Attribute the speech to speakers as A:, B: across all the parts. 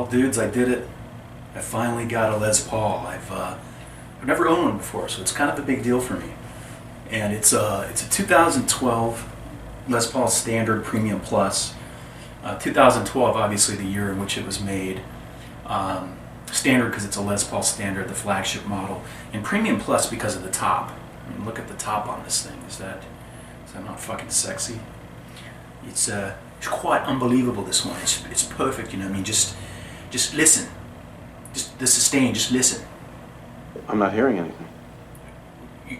A: Well, dudes, I did it. I finally got a Les Paul. I've never owned one before, so it's kind of a big deal for me. And it's a 2012 Les Paul Standard Premium Plus. 2012, obviously the year in which it was made. Standard because it's a Les Paul Standard, the flagship model, and Premium Plus because of the top. I mean, look at the top on this thing. Is that not fucking sexy? It's quite unbelievable. This one, it's perfect. You know, I mean, just listen, just the sustain, just listen.
B: I'm not hearing anything.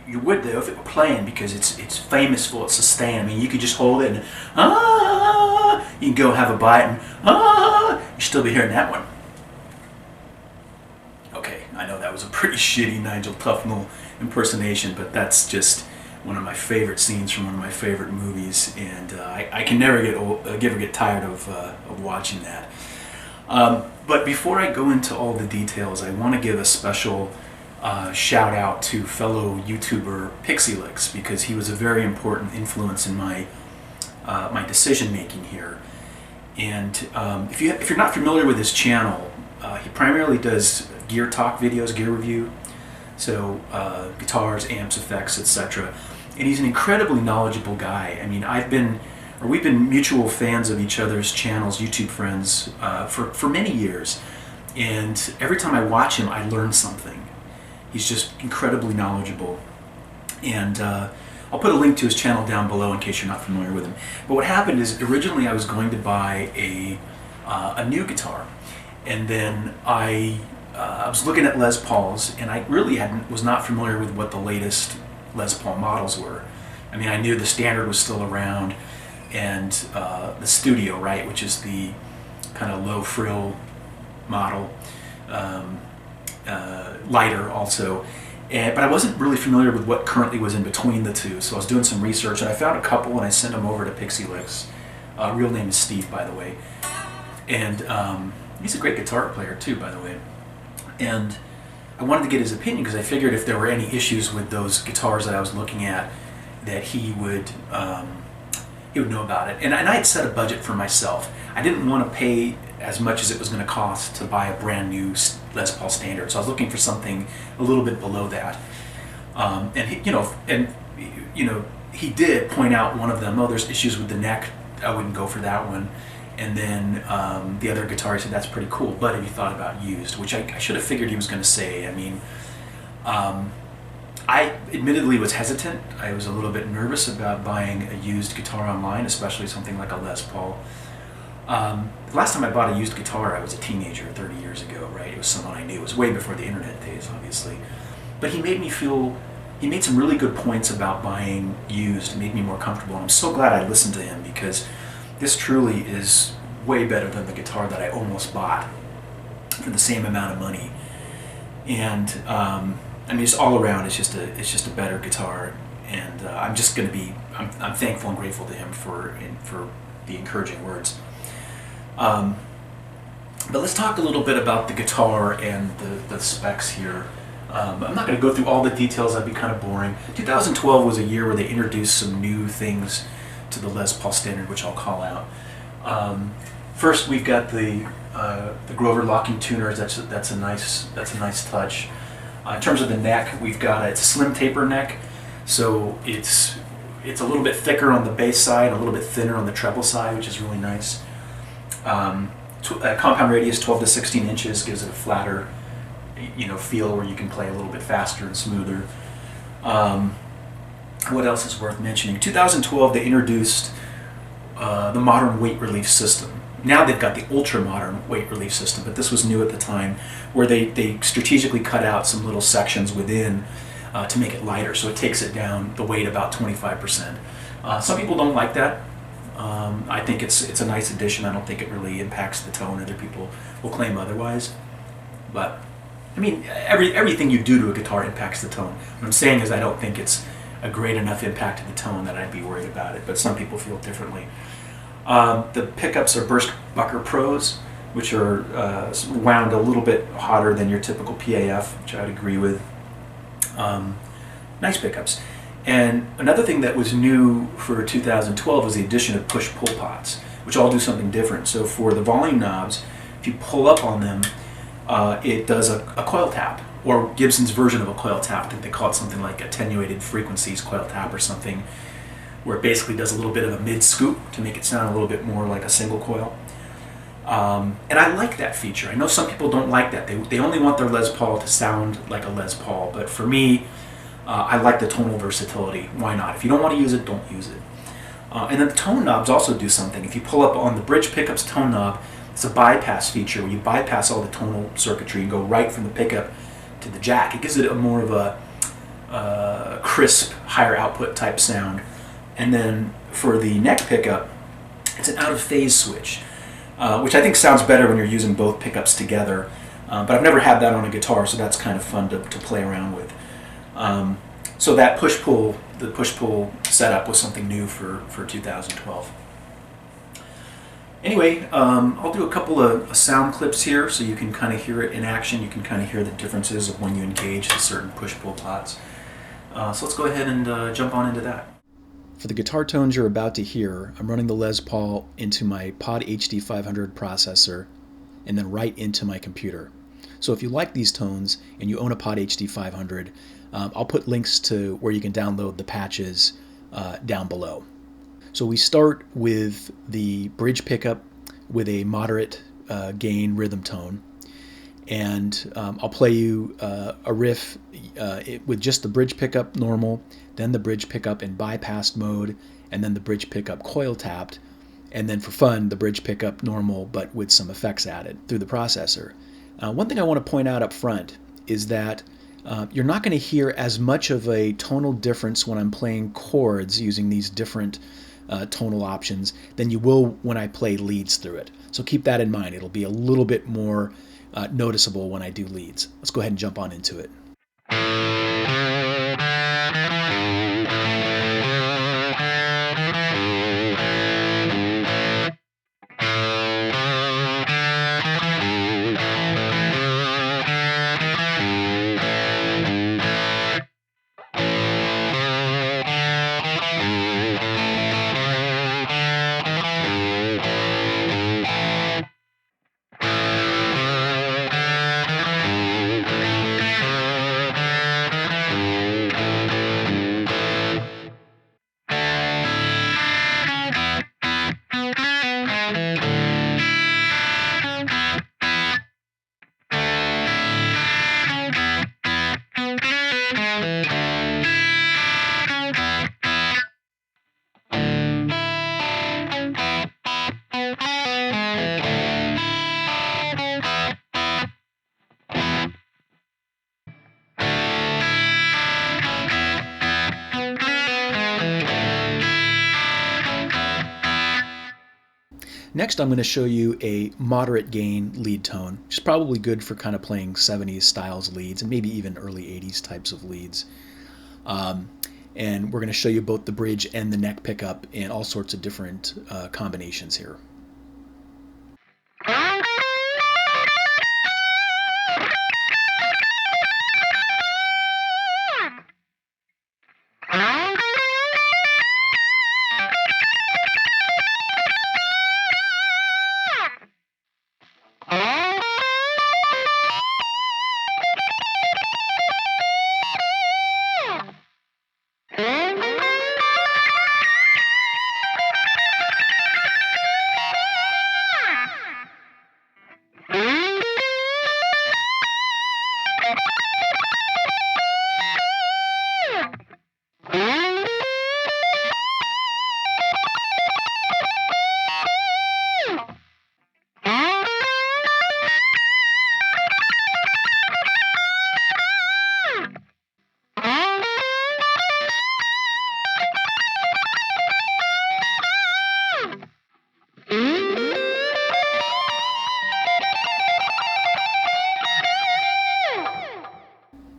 A: You would though if it were playing, because it's famous for its sustain. I mean, you could just hold it and you can go have a bite and you still be hearing that one. Okay, I know that was a pretty shitty Nigel Tufnell impersonation, but that's just one of my favorite scenes from one of my favorite movies, and I can never get tired of watching that. But before I go into all the details, I want to give a special shout out to fellow YouTuber PixxyLixxx, because he was a very important influence in my my decision making here. And if you're not familiar with his channel, he primarily does gear talk videos, gear review, so guitars, amps, effects, etc. And he's an incredibly knowledgeable guy. I mean, we've been mutual fans of each other's channels, YouTube friends, for many years. And every time I watch him, I learn something. He's just incredibly knowledgeable. And I'll put a link to his channel down below in case you're not familiar with him. But what happened is, originally I was going to buy a new guitar, and then I was looking at Les Pauls, and I really was not familiar with what the latest Les Paul models were. I mean, I knew the Standard was still around, and the Studio, right, which is the kind of low frill model, lighter also. But I wasn't really familiar with what currently was in between the two, so I was doing some research, and I found a couple, and I sent them over to PixxyLixxx. Real name is Steve, by the way. And he's a great guitar player too, by the way. And I wanted to get his opinion, because I figured if there were any issues with those guitars that I was looking at, that he would know about it. And I had set a budget for myself. I didn't want to pay as much as it was going to cost to buy a brand new Les Paul Standard, so I was looking for something a little bit below that. And he did point out one of them. Oh, there's issues with the neck. I wouldn't go for that one. And then the other guitar, he said, that's pretty cool, but have you thought about used? Which I should have figured he was going to say. I mean, I admittedly was hesitant. I was a little bit nervous about buying a used guitar online, especially something like a Les Paul. The last time I bought a used guitar, I was a teenager 30 years ago, right? It was someone I knew. It was way before the internet days, obviously. But he made some really good points about buying used, made me more comfortable. And I'm so glad I listened to him, because this truly is way better than the guitar that I almost bought for the same amount of money. And I mean, just all around, it's just a better guitar. And I'm thankful and grateful to him for the encouraging words. But let's talk a little bit about the guitar and the specs here. I'm not going to go through all the details, that'd be kind of boring. 2012 was a year where they introduced some new things to the Les Paul Standard, which I'll call out. First, we've got the Grover locking tuners. That's a nice touch. In terms of the neck, we've got it's a slim taper neck, so it's a little bit thicker on the bass side, a little bit thinner on the treble side, which is really nice. Compound radius 12 to 16 inches gives it a flatter, feel where you can play a little bit faster and smoother. What else is worth mentioning? 2012, they introduced the modern weight relief system. Now they've got the ultra modern weight relief system, but this was new at the time, where they strategically cut out some little sections within to make it lighter, so it takes it down the weight about 25%. Some people don't like that. I think it's a nice addition. I don't think it really impacts the tone. Other people will claim otherwise. But I mean, everything you do to a guitar impacts the tone. What I'm saying is, I don't think it's a great enough impact to the tone that I'd be worried about it, but some people feel differently. The pickups are Bucker Pros, which are wound a little bit hotter than your typical PAF, which I'd agree with. Nice pickups. And another thing that was new for 2012 was the addition of push-pull pots, which all do something different. So for the volume knobs, if you pull up on them, it does a coil tap, or Gibson's version of a coil tap. I think they call it something like attenuated frequencies coil tap or something, where it basically does a little bit of a mid scoop to make it sound a little bit more like a single coil. And I like that feature. I know some people don't like that. They only want their Les Paul to sound like a Les Paul, but for me, I like the tonal versatility. Why not? If you don't want to use it, don't use it. And then the tone knobs also do something. If you pull up on the bridge pickup's tone knob, it's a bypass feature where you bypass all the tonal circuitry and go right from the pickup to the jack. It gives it a more of a crisp, higher output type sound. And then for the neck pickup, it's an out of phase switch, which I think sounds better when you're using both pickups together. But I've never had that on a guitar, so that's kind of fun to play around with. So that the push-pull setup was something new for 2012. Anyway, I'll do a couple of sound clips here so you can kind of hear it in action. You can kind of hear the differences of when you engage the certain push-pull pots. So let's go ahead and jump on into that. For the guitar tones you're about to hear, I'm running the Les Paul into my Pod HD 500 processor and then right into my computer. So if you like these tones and you own a Pod HD 500, I'll put links to where you can download the patches down below. So we start with the bridge pickup with a moderate gain rhythm tone. And I'll play you a riff with just the bridge pickup normal, then the bridge pickup in bypassed mode, and then the bridge pickup coil tapped, and then for fun, the bridge pickup normal but with some effects added through the processor. One thing I want to point out up front is that you're not going to hear as much of a tonal difference when I'm playing chords using these different tonal options than you will when I play leads through it. So keep that in mind. It'll be a little bit more noticeable when I do leads. Let's go ahead and jump on into it. Next, I'm going to show you a moderate gain lead tone, which is probably good for kind of playing 70s styles leads and maybe even early 80s types of leads. And we're going to show you both the bridge and the neck pickup in all sorts of different combinations here.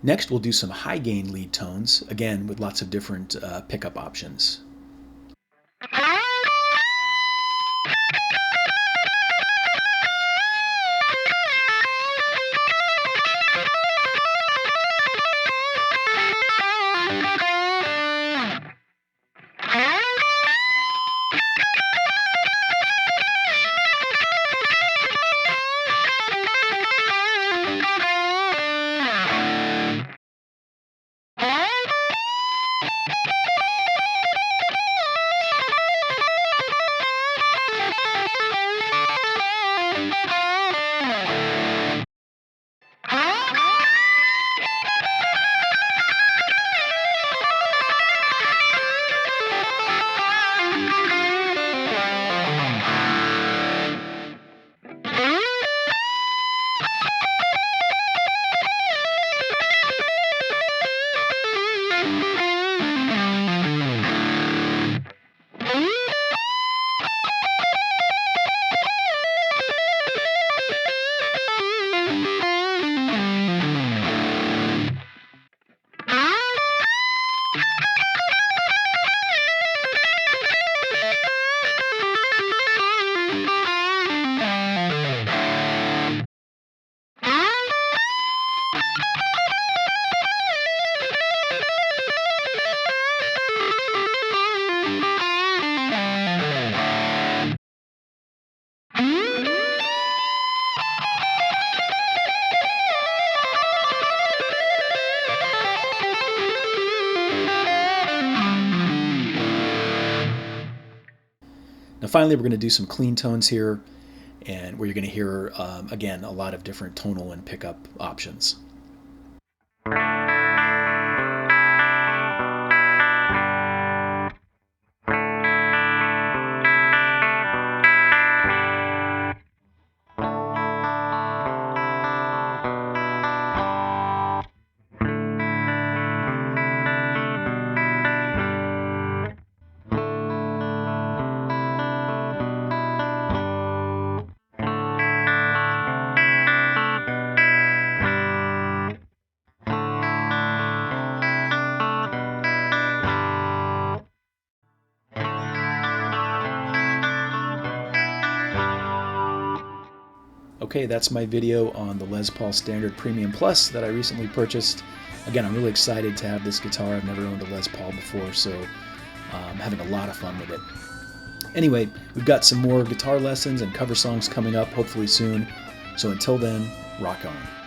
A: Next, we'll do some high gain lead tones, again with lots of different pickup options.
C: finally, we're going to do some clean tones here, and where you're going to hear, again, a lot of different tonal and pickup options. Okay, that's my video on the Les Paul Standard Premium Plus that I recently purchased. Again, I'm really excited to have this guitar. I've never owned a Les Paul before, so I'm having a lot of fun with it. Anyway, we've got some more guitar lessons and cover songs coming up, hopefully soon. So until then, rock on.